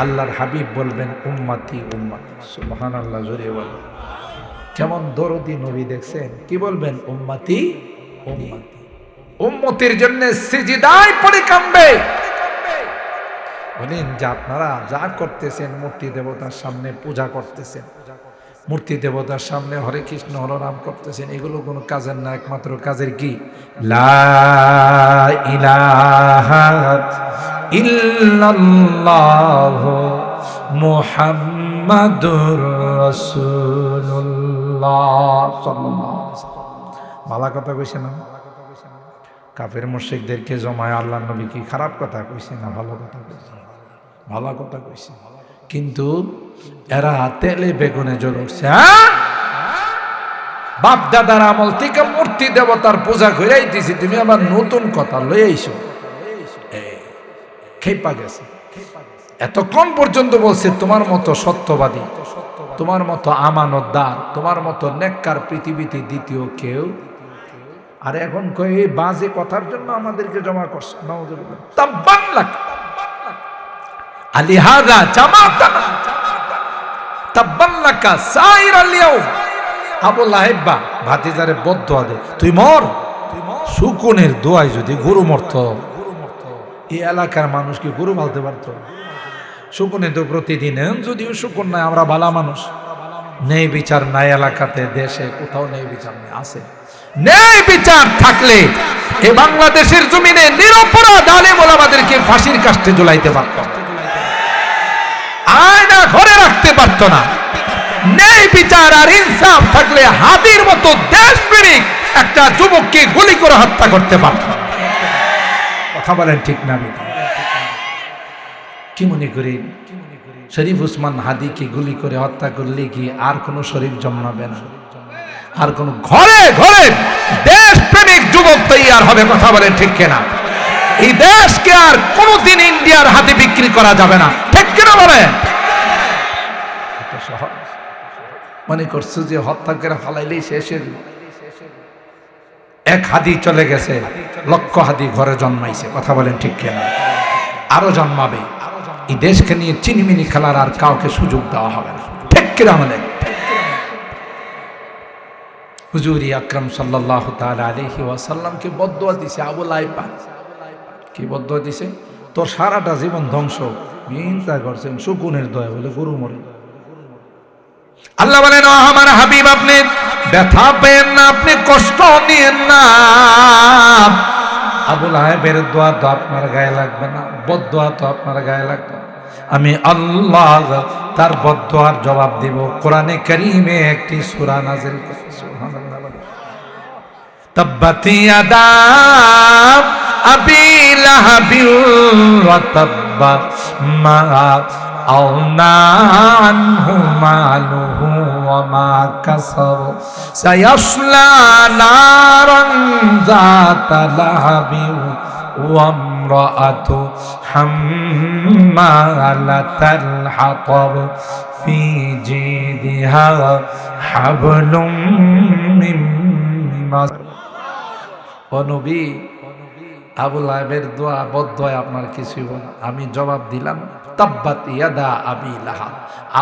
আল্লাহর হাবিব বলবেন উম্মতি উম্মতি। সুবহানাল্লাহ জোরে বলেন। কেমন দরদি নবী দেখছেন, কি বলবেন? উম্মতি উম্মতি। উম্মতির জন্য সিজদায় পড়ে কাঁদবে। বলেন যে আপনারা যা করতেছেন, মূর্তি দেবতার সামনে পূজা করতেছেন, মূর্তি দেবতার সামনে হরে কৃষ্ণ হরে রাম করতেছেন, এগুলো কোনো কাজের না, একমাত্র কাজের কি? লা ইলাহা ইল্লাল্লাহ মুহাম্মাদুর রাসূলুল্লাহ সাল্লাল্লাহু আলাইহি ওয়াসাল্লাম। ভালো কথা কইছে না? কাফের মুশরিকদেরকে জমায় আল্লাহর নবী কি খারাপ কথা কইছে না ভালো কথা কইছে? ভালো কথা কইছে। কিন্তু এরা তেলে বেগুনে জ্বলছে। বাপ দাদার আমল থেকে মূর্তি দেবতার পূজা কইরাইতেছি, তুমি আবার নতুন কথা লই আইছো। খেপা গেছে। এতক্ষণ পর্যন্ত বলছে তোমার মতো সত্যবাদী, তোমার মতো আমানতদার, তোমার মতো নেককার পৃথিবীতে দ্বিতীয় কেউ। আর এখন কই এই বাজে কথার জন্য আমাদেরকে জমা করছে। নাউযুবিল্লাহ। তাব্বান লাক আলিহাযা জামাতানা তাব্বান লাকা সাইরাল ইয়াউম। আবু লাহাব ভাতিজারে বদদোয়া দে, তুই মর। শকুনের দোয়ায় যদি গরু মরত, এই এলাকার মানুষ কি গরু পালতে পারত? শকুনে তো প্রতিদিন, যদিও শকুন নাই, আমরা ভালা মানুষ। নেই বিচার নাই এলাকাতে, দেশে কোথাও নেই বিচার নেই, আছে নেই বিচার থাকলে এই বাংলাদেশের জমিনে নিরপরাধ আলেম ওলামাদেরকে ফাঁসির কাস্টে ঝুলাইতে পারত, আয়না ঘরে রাখতে পারত না। নেই বিচার আর ইনসাফ থাকলে হাদির মতো দেশপ্রেমিক একটা যুবককে গুলি করে হত্যা করতে পারত। কথা বলেন ঠিক না? কি মনে করি শরীফ উসমান হাদিকে গুলি করে হত্যা করলে কি আর কোন শরীফ জন্মাবে না? আর কোন ঘরে ঘরে দেশপ্রেমিক যুবক তৈয়ার হবে? কথা বলেন ঠিক কিনা? এই দেশকে আর কোনদিন ইন্ডিয়ার হাতে বিক্রি করা যাবে না, ঠিক কিনা বলেন? মনে করছো যে হত্যা করে ফালাইলেই শেষের? এক হাদি চলে গেছে, লক্ষ হাদি ঘরে জন্মাইছে। কথা বলেন ঠিক কিনা? আরো জন্মাবে। এই দেশকে নিয়ে চিনিমিনি খেলার আর কাউকে সুযোগ দেওয়া হবে না, ঠিক কিনা বলেন? হুজুর আকরাম সাল্লাল্লাহু তাআলা আলাইহি ওয়াসাল্লামকে বদদুয়া দিছে আবু লাহাব। কি বদদুয়া দিছে? তোর সারাটা জীবন ধ্বংস। চিন্তা করছেন শকুনের দয়া বলে গরু মরে। আল্লাহ বলেন, ও আমার হাবিব, আপনি ব্যথা পেয়েন না, আপনি কষ্ট নিয়েন না। আবু লাহাবের দোয়া তো আপনার গায়ে লাগবে না, বদদোয়া তো আপনার গায়ে লাগবে না। আমি আল্লাহ তার বদদোয়ার জবাব দিব। কোরআনে কারীমে একটি সূরা নাযিল করেছে। সুবহানাল্লাহ। তাব্বাত ইয়াদা আবি লাহাবিন ওয়া তাব্বা মা আওনা আনহু মালুহু ওয়া মা কাসাব সায়াসলা নারান যাতা লাহাবিন ওয়া ইমরাআতু হাম্মালাতাল হাতাব ফি জিদিহা হাবলুম মিন মাসদ। ও নবী, আবু লাহাবের দোয়া বদদোয়া আপনার কিছুই বলা। আমি জবাব দিলাম, তাব্বাত ইয়াদা আবি লাহাব।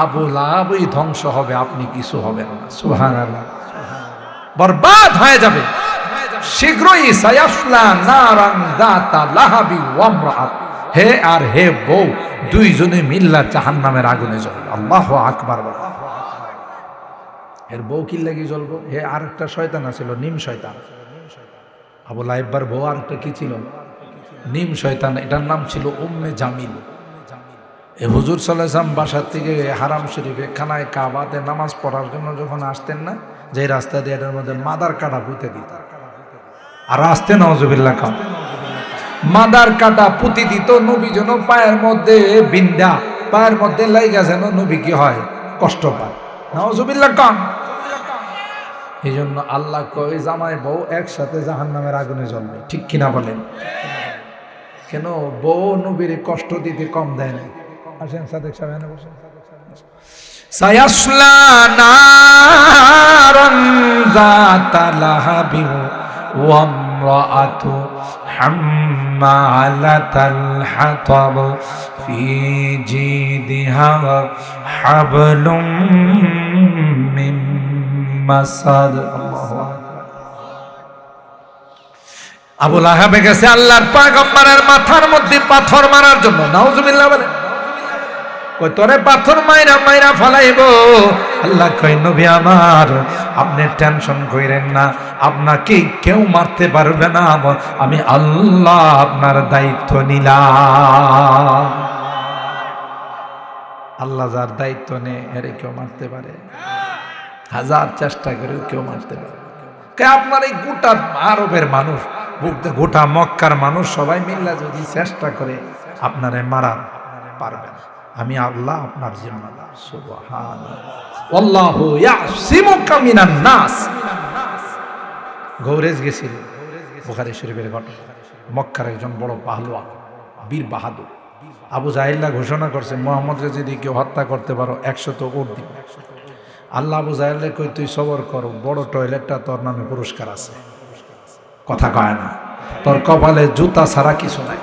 আবু লাহাবই ধ্বংস হবে, আপনি কিছু হবেন না। সুবহানাল্লাহ। বরবাদ হয়ে যাবে শীঘ্রই। সায়াসলা নারান যাতা লাহাবি ওয়া ইমরাআত। হে আর হে বউ দুইজনে মিল্লা জাহান্নামের আগুনে জ্বলবে। আল্লাহু আকবার। এর বউ কি লাগি জ্বলবো? হে আরেকটা শয়তান আছিল, নিম শয়তান। আবু লাহাবের বউ আরেকটা কি ছিল? নিম শয়তান। এটার নাম ছিল উম্মে জামিল। এ হুজুর সাল্লাল্লাহু আলাইহি ওয়াসাল্লাম বাসা থেকে হারাম শরীফে খানায় কাবাতে নামাজ পড়ার জন্য যখন আসতেন না, যে রাস্তা দিয়ে এটার মধ্যে মাদার কাটা পুঁতে দিত। আর আসতে নাউযুবিল্লাহ কাম মাদার কাটা পুঁতি দিত। নবী যেন পায়ের মধ্যে বিন্দা, পায়ের মধ্যে লাইগা যেন নবী কি হয়, কষ্ট পায়। নাউযুবিল্লাহ কাম। এই জন্য আল্লাহ কয় জামাই বউ একসাথে জাহান্নামের আগুনে জ্বলবে, ঠিক কিনা বলেন? কেন বউ নবীর কষ্ট দিতে কম দেয় না? আসেন সাদেক সাহেব, এনে বসেন। সায়াসলা নারান যাতা লাহাবিন ওয়া ইমরাআতু হাম্মালাতাল হাতাব ফি জিদিহা হাবলুম মিন মাসাদ। আল্লাহু আকবার। আবু লাহাব গেছে আল্লাহর পয়গম্বরের মাথার মধ্যে পাথর মারার জন্য। নাউযুবিল্লাহ বলে, কই তোরে পাথর মাইরা মাইরা ফলাইব। আল্লাহ কই, নবী আমার আপনি টেনশন কইরেন না, আপনাকে কেউ মারতে পারবে না, আমি আল্লাহ আপনার দায়িত্ব নিলাম। আল্লাহ যার দায়িত্ব নেয় এরে কেউ মারতে পারে? হাজার চেষ্টা করেও কেউ মারতে পারে? আপনার এই গোটা আরবের মানুষ, গোটা মক্কার মানুষ সবাই মিল্লা যদি চেষ্টা করে আপনারে মারার পারবে না। আমি আল্লাহ আপনার জিম্মাদার। সুবহানাল্লাহ। আল্লাহু ইয়াসিমুকা মিনান নাস। গৌরেজ গেছিল, বুখারী শরীফের ঘটনা। মক্কার একজন বড় পাহলওয়ান, বীর বাহাদুর, আবু জাহিল্লা ঘোষণা করছে মুহাম্মদরে যদি কেউ হত্যা করতে পারো 100 উট দিবে। আল্লাহ আবু জাহিল্লা কই তুই সবর কর, বড় টয়লেটটা তোর নামে পুরস্কার আছে। কথা কয় না, তোর কপালে জুতা ছাড়া কিছু নাই।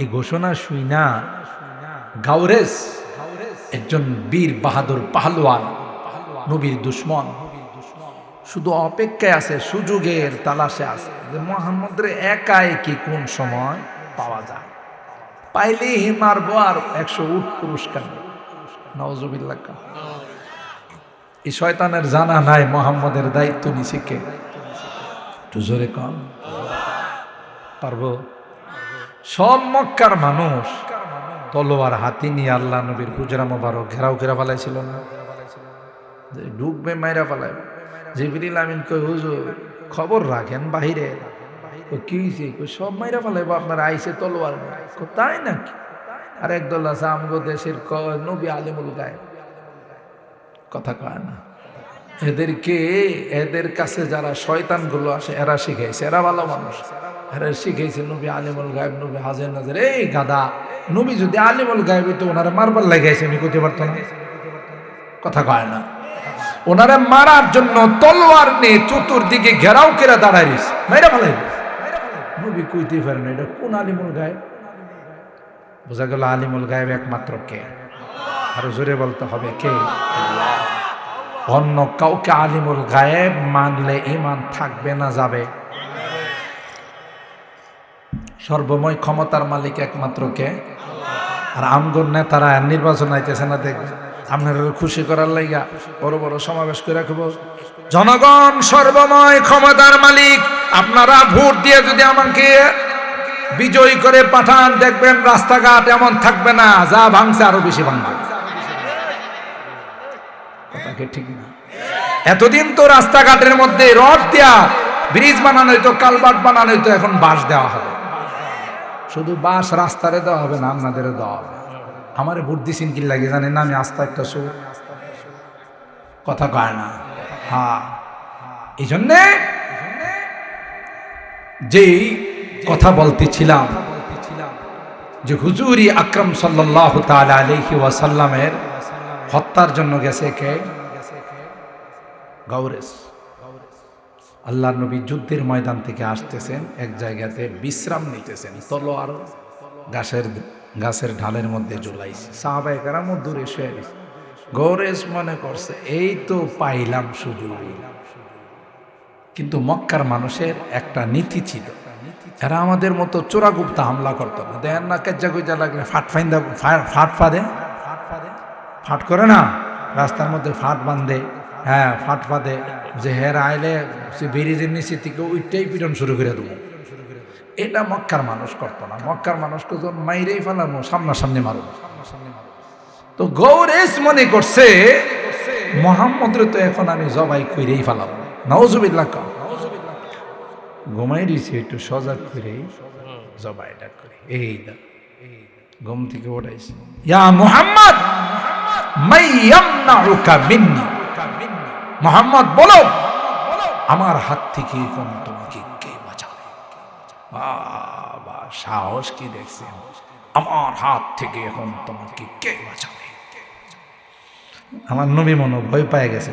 এই ঘোষণা শুই না গাউরেস একজন বীর বাহাদুর পাহলওয়ান, নবীর দুশ্মন, শুধু অপেক্ষায় আছে, সুযোগের তালাশে আছে যে মুহাম্মদের একাই কি কোন সময় পাওয়া যায়, পাইলেই মারবো আর 100 উট পুরস্কার। নাউজুবিল্লাহ। এই শয়তানের জানা নাই মুহাম্মদের দায়িত্ব নিছে কে? একটু জোরে কম পারবো? সব মক্কার মানুষ তলোয়ার হাতি নিয়ে আল্লাহ নবীর হুজরা মোবারক ঘেরাও ঘেরা ফেলাইছিল না, যে ডুববে মাইরা ফেলায়। জিবরিল আমিন কই হুজুর খবর রাখেন বাহিরে, কি হয়েছে? সব মাইরা ফেলাইবো, আপনার আইসে তলোয়ার। তাই নাকি? আর একদল আছে আমগো দেশের নবী আলিমুল গায়েব। কথা কয় না। এদের কাছে যারা শয়তান গুলো আসে এরা শিখাইছে, এরা ভালো মানুষ, এরা শিখাইছে নবী আলিমুল গায়েব, নবী হাজির নাজির। এই গাদা, নবী যদি আলিমুল গায়েব হইতো ওনারা মারবার লাগাইছে, আমি করতে পারতো না? কথা কয় না। ওনারা মারার জন্য তলোয়ার নিয়ে চতুর্দিকে ঘেরাও করে দাঁড়ায় রয়েছে, মাইরা ফেলাইবে। নবী কইতে পারে না এটা কোন আলিমুল গায়েব। বোঝা গেল আলিমুল গায়েব একমাত্র কে? আরো জোরে বলতে হবে কে? অন্য কাউকে আলিমুল গায়েব মানলে ঈমান থাকবে না, যাবে। সর্বময় ক্ষমতার মালিক একমাত্র কে? আর আমগর নেতারা নির্বাচন আইতেছে না, দেখবে আপনারা খুশি করার লাইগা বড় বড় সমাবেশ করে রাখবো, জনগণ সর্বময় ক্ষমতার মালিক, আপনারা ভোট দিয়ে যদি আমাকে বিজয়ী করে পাঠান, দেখবেন রাস্তাঘাট এমন থাকবে না, যা ভাঙছে আরো বেশি ভাঙবে। কথাকে ঠিক না? এতদিন তো রাস্তাঘাটের মধ্যে রড দেয়া ব্রিজ বানানো হইতো, কালভার্ট বানানো হইতো, এখন বাঁশ দেওয়া হবে। শুধু বাঁশ রাস্তারে দেওয়া হবে না, আপনাদেরও দেওয়া হবে। আমারে ভোট দিছেন কি লাগে জানেন না? আমি আস্থা একটা কথা কয় না। হ্যাঁ, এই জন্যে যেই কথা বলতেছিলাম যে হুজুরি আকরাম সাল্লাল্লাহু তাআলা আলাইহি ওয়াসাল্লামের হত্যার জন্য গেছে কে? গাউরেস। আল্লাহর নবী যুদ্ধের ময়দান থেকে আসতেছেন, এক জায়গাতে বিশ্রাম নিতেছেন, তলোয়ার গাছের ঢালের মধ্যে ঝুলাইছে। সাহাবায়ে কেরাম দূরে শুয়ে গেছে। গাউরেস মনে করছে এই তো পাইলাম সুযোগ। কিন্তু মক্কার মানুষের একটা নীতি ছিল, এরা আমাদের মতো চোরাগুপ্তা হামলা করতো না। দেন না কেজ্জা গুজা লাগলে ফাট করে না, রাস্তার মধ্যে ফাট বাঁধে। হ্যাঁ, ফাট ফাঁদে যে হেরা আইলে সে ব্রিজের নিচে থেকে ওইটাই পিটন শুরু করে দেবো। এটা মক্কার মানুষ করতো না। মক্কার মানুষকে যখন মাইরেই ফেলামো, সামনাসামনি মারো। তো গাউরেস মনে করছে মুহাম্মদের তো এখন আমি জবাই কইরেই ফেলাবো। নাউজুবিল্লাহ। ঘুমাই দিয়েছি, একটু সজাগ করে জবাইটা করে এই দা ঘুম থেকে উঠাইছি। ইয়া মুহাম্মদ মাইয়ামনাউকা মিন্নি, মুহাম্মদ বলো আমার হাত থেকে এখন তোমাকে কে বাঁচাবে? বাবা, সাহস কি দেখছেন? আমার হাত থেকে এখন তোমাকে কে বাঁচাবে? আমার নবী মনে ভয় পেয়ে গেছে।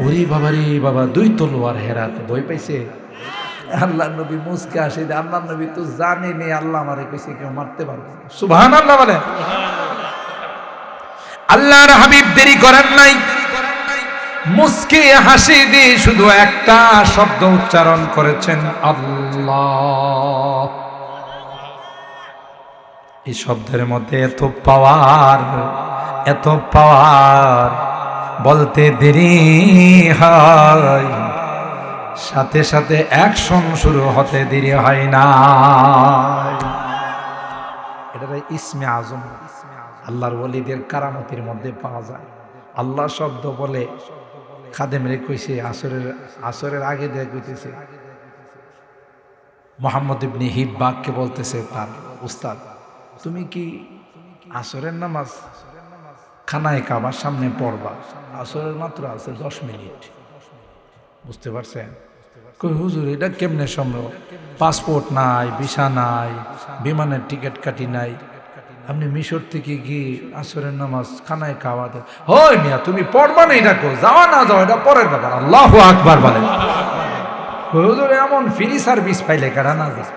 ওরে বাবা রে বাবা, 2 তলোয়ার হেরাত ভয় পাইছে। আল্লাহ নবী মুসকে আসে, আল্লাহ নবী তো জানেনি আল্লাহ আমারে কইছে কেউ মারতে পারবে না। সুবহানাল্লাহ বলে। আল্লাহর হাবিব দেরি করেন নাই, মুসকে হাসি দিয়ে শুধু একটা শব্দ উচ্চারণ করেছেন, আল্লাহ। এই শব্দের মধ্যে এত পাওয়ার, বলতে দেরি হয়, সাথে সাথে অ্যাকশন শুরু হতে দেরি হয় না। এটা ইসমে আজম, আল্লাহর ওলিদের কারামতির মধ্যে পাওয়া যায়। আল্লাহ শব্দ বলে খাদেম রে কইছে, আসরের আগে দিয়ে কইতেছে, মুহাম্মদ ইবনে হিব্বাককে বলতেছে তার উস্তাদ, তুমি কি আসরের নামাজ খানায় কাবার সামনে পড়বা? আসরের মাত্র আছে 10 মিনিট। বুঝতে পারছেন? কই হুজুর এটা কেমনে সম্ভব? পাসপোর্ট নাই, ভিসা নাই, বিমানের টিকিট কাটি নাই, আপনি মিশর থেকে গিয়ে আসরের নামাজ খানায় খাওয়া দেন। হয় মিয়া তুমি পড়বা না, এটা কো যাওয়া না যাওয়া এটা পরের ব্যাপার। আল্লাহু আকবার বলেন। হুজুর এমন ফ্রি সার্ভিস পাইলে কারা না যায়?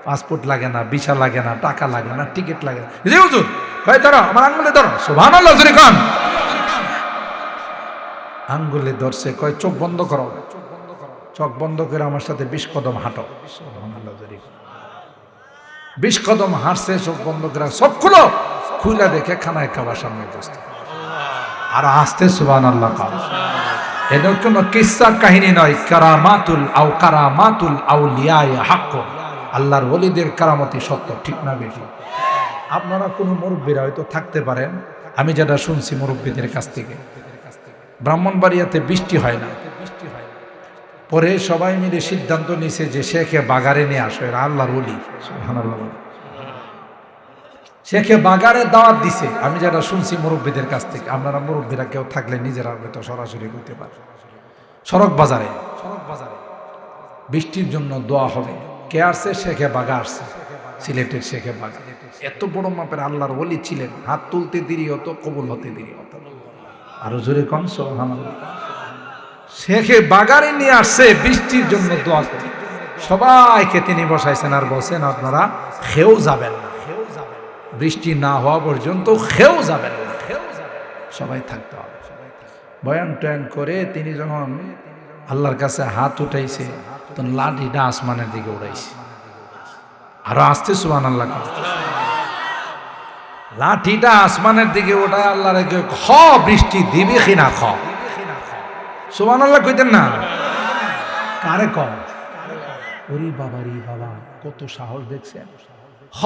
পাসপোর্ট লাগে না, ভিসা লাগে না, টাকা লাগে না, টিকিট লাগে না। জি হুজুর কই ধরো আমার আঙ্গুলে ধরো, সুবহানাল্লাহ জোরে কান। আঙ্গুলে ধরছে, কয় চোখ বন্ধ করো, চোখ বন্ধ করে আমার সাথে 20 কদম হাঁটো। সুবহানাল্লাহ জোরে 20 কদম হাঁটছে, চোখ বন্ধ করে, সব খুলো, খুলে দেখে খানায় খাবার সামনে উপস্থিত। আর আসতে সুবহানাল্লাহ কাল। এটা কোনো কিসসা কাহিনী নয়, কারামাতুল আউলিয়া হক। আল্লাহর ওলিদের কারামতি সত্য, ঠিক না বেশি? আপনারা কোনো মুরব্বীরা হয়তো থাকতে পারেন, আমি যেটা শুনছি মুরব্বীদের কাছ থেকে, ব্রাহ্মণবাড়িয়াতে বৃষ্টি হয় না, পরে সবাই মিলে সিদ্ধান্ত নিছে যে শেখে বাগারে নিয়ে আসো, এরা আল্লাহর ওলি। সুবহানাল্লাহ। শেখে বাগারে দাওয়াত দিছে, আমি যেটা শুনছি মুরব্বীদের কাছ থেকে। আপনারা মুরব্বীরা কেউ থাকলে নিজেরা হয়তো সরাসরি করতে পারে। সড়ক বাজারে বৃষ্টির জন্য দোয়া হবে। কে আসছে? শেখে বাগা আসছে, সিলেটের শেখে বাগা। এত বড় মাপের আল্লাহর ওলি ছিলেন, হাত তুলতে দেরি হতো, কবুল হতে দেরি হতো। আরো জোরে কন সুবহানাল্লাহ। শেখে বাগারে নিয়ে আসছে বৃষ্টির জন্য দোয়া করে। সবাইকে তিনি বসাইছেন আর বলছেন আপনারা খেও যাবেন না, বৃষ্টি না হওয়া পর্যন্ত খেও যাবেন না, সবাই থাকতে হবে। বয়ান টয়ান করে তিনি যখন আল্লাহর কাছে হাত উঠাইছে, তখন লাঠিটা আসমানের দিকে উড়াইছে। আরো আসতে সুবহানাল্লাহ। লাঠিটা আসমানের দিকে ওঠায় আল্লাহর খ বৃষ্টি দিবি কিনা খ। সুবহানাল্লাহ কইতেন না? কারে ক? ওরে বাবা রে বাবা, কত সাহস দেখছেন। হ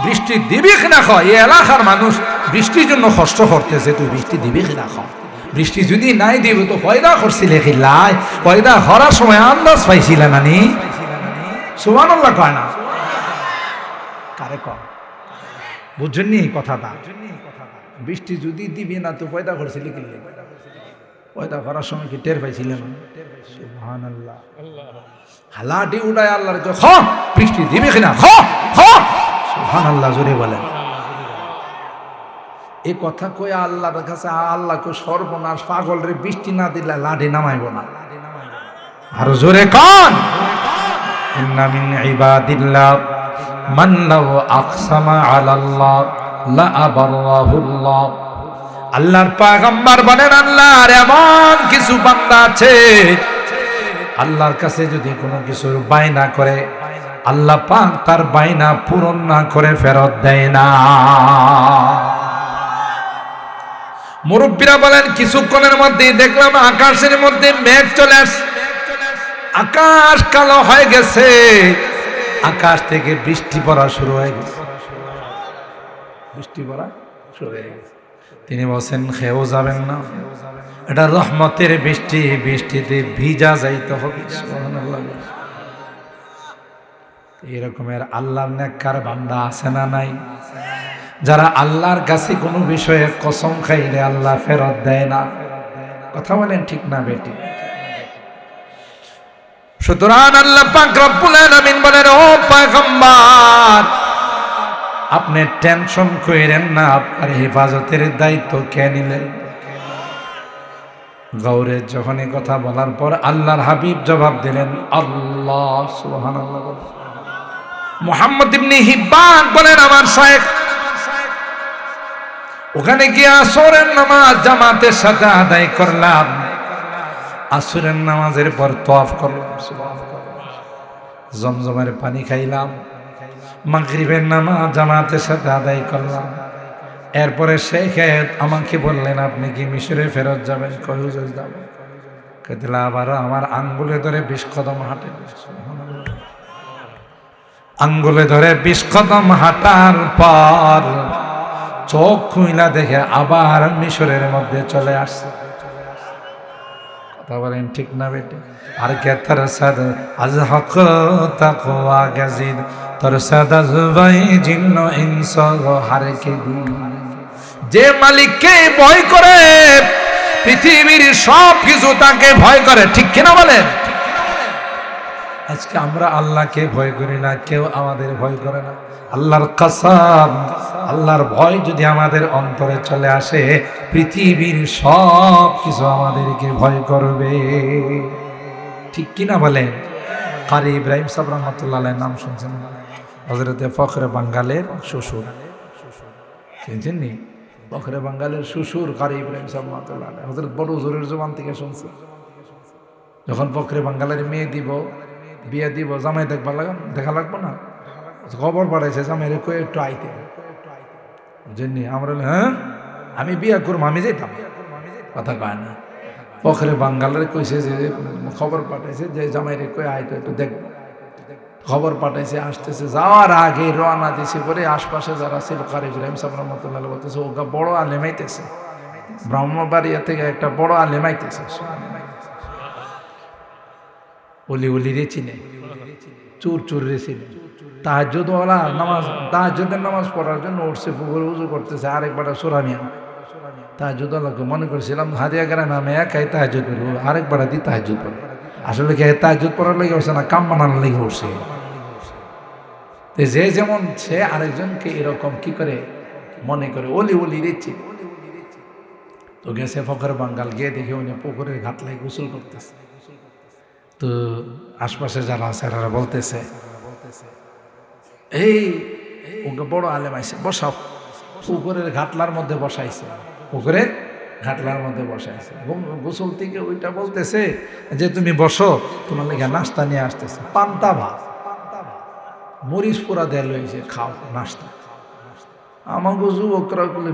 বৃষ্টি দিবি কিনা খ। এই এলাকার মানুষ বৃষ্টির জন্য কষ্ট করতেছে, তুই বৃষ্টি দিবি কিনা খ। বৃষ্টি যদি নাই দিব তো পয়দা করছিলে খিল্লাই, পয়দা করার সময় আন্দাজ পাইছিল নানি। সুবহানাল্লাহ কয় না? কারে ক? বুঝছেন নি কথাটা? বৃষ্টি যদি দিবি না তো পয়দা করছিলি কি? পয়দা করার সময় কি টের পাইছিলেন? সুবহানাল্লাহ। হালাটি উড়ায় আল্লাহর খ বৃষ্টি দিবি কিনা খ খ। সুবহানাল্লাহ জোরে বলেন। এই কথা কই আল্লাহর কাছে আল্লাহকে সর্বনাশ, পাগল রে, বৃষ্টি না দিলে লাঠি নামাইব না। আরো জোরে কান। ইন্না মিন ইবাদিল্লাহ মান লাউ আকসামা আলাল্লাহ লা আবাররাহুল্লাহ। আল্লাহর পয়গম্বর বলেন, আল্লাহর এমন কিছু বান্দা আছে, আল্লাহর কাছে যদি কোনো কিছুর বায়না করে, আল্লাহ পাক তার বায়না পূরণ না করে ফেরত দেয় না। মুরব্বীরা বলেন, কিছুক্ষণের মধ্যে দেখলাম আকাশের মধ্যে মেঘ চলে আসছে, আকাশ কালো হয়ে গেছে, আকাশ থেকে বৃষ্টি পড়া শুরু হয়ে গেছে, বৃষ্টি পড়া শুরু হয়ে গেছে। তিনি বলছেন খেয়েও যাবেন না, এটা রহমতের বৃষ্টি, বৃষ্টিতে ভিজা যাইতে হবে। সুবহানাল্লাহ। এরকমের আল্লাহর নেককার বান্দা আছে না নাই? যারা আল্লাহর কাছে কোনো বিষয়ে কসম খাইলে আল্লাহ ফেরত দেয় না। কথা বলেন ঠিক না বেটি? সুতরাং আল্লাহ পাক রব্বুল আলামিন বলেন, ও পয়গম্বর আপনি টেনশন কইরেন না, আপনার হেফাজতের দায়িত্ব কে নিলেন? গৌরে যখন এই কথা বলার পর আল্লাহর হাবিব জবাব দিলেন আল্লাহ। সুবহানাল্লাহ। মুহাম্মদ ইবনে হিব্বান বলেন, আমার শাইখ ওখানে গিয়ে আসরের নামাজ জামাতের সাথে আদায় করলাম, আসরের নামাজের পর তওয়াফ করলাম, জমজমের পানি খাইলাম, মাগরিবের নামাজ জামাতের সাথে আদায় করলাম। এরপরে শেখ আমাকে বললেন, আপনি কি মিশরে ফেরত যাবেন? কই হুজুর যাব। কইলা আবার আমার আঙ্গুলে ধরে 20 কদম হাঁটেন। আঙ্গুলে ধরে 20 কদম হাঁটার পর চোখ খুইলা দেখে আবার মিশরের মধ্যে চলে আসছে। কথা বলেন ঠিক না বেটে? আর কে তার সাদ আজ হক তাকওয়া গাজিদ তার সাদ আজবাই জিন্ন ইনস হারে কে দি। যে মালিককে ভয় করে পৃথিবীর সব কিছু তাকে ভয় করে, ঠিক কিনা বলেন? আজকে আমরা আল্লাহকে ভয় করি না, কেউ আমাদের ভয় করে না। আল্লাহর কসম, আল্লাহর ভয় যদি আমাদের অন্তরে চলে আসে, পৃথিবীর সব কিছু আমাদেরকে ভয় করবে। ঠিক কিনা বলেন? কারি ইব্রাহিম সাহেব রহমতুল্লাহ আলাইহির নাম শুনছেন না? হযরতে ফখরে বাঙ্গালের শ্বশুর, শুনছেন নি? ফখরে বাঙ্গালের শ্বশুর কারি ইব্রাহিম সাহেব রহমতুল্লাহ আলাইহি হযরত বড় হুজুরের জবান থেকে শুনছে। যখন ফখরে বাঙ্গালের মেয়ে দিব, বিয়ে দিব, জামাই দেখা লাগবো না, খবর পাঠাইছে জামাই রে কই একটু আইতে। বুঝেননি? আমরা হ্যাঁ আমি বিয়ে করবো, আমি যেতাম, কথা কয় না। ফখরে বাঙ্গালের কইছে যে খবর পাঠাইছে যে জামাই রে কই আইতো একটু দেখবো। খবর পাঠাইছে, আসতেছে। যাওয়ার আগে রওনা দিছে পরে আশপাশে যারা ছিল কারি ইব্রাহিম সাহেব রহমতুল্লাহ আলাইহি বলতেছে ওগা বড় আলেম আইতেছে, ব্রাহ্মণবাড়িয়া থেকে একটা বড় আলেম আইতেছে। অলি অলি রে চিনে, চোর চোর রে চিনে। তাহাজ্জুদওয়ালা নামাজ, তাহাজ্জুদের নামাজ পড়ার জন্য উঠছে, পুকুরে উজু করতেছে। আরেকবার সোরামিয়া তাহাজ্জুদওয়ালাকে মনে করেছিলাম হাদিয়া গ্রামে আমি একাই তাহাজ্জুদ পড়ি, আরেকবার দি তাহাজ্জুদ পড়ে। আসলে কি তাহাজ্জুদ পড়ার লেগে উঠছে না, কাম বানানোর লেগে উঠছে। যে যেমন সে আরেকজনকে এরকম কি করে মনে করে, অলি অলি রে চিনে। তো গেছে ফখরে বাঙ্গাল, গিয়ে দেখে উনি পুকুরের ঘাটলাই গোসল করতেছে। তো আশপাশে যারা আছে তারা বলতেছে এই ওকে বড় আলেম আইছে, বসাও। পুকুরের ঘাটলার মধ্যে বসাইছে, পুকুরের ঘাটলার মধ্যে বসাইছে। গোসল থেকে ওইটা বলতেছে যে তুমি বসো, তোমার লেগে নাস্তা নিয়ে আসতেছে। পান্তা ভাত, মরিচ পোড়া দেয়া লইছে, খাও নাস্তা। আমার যুবকরা বলে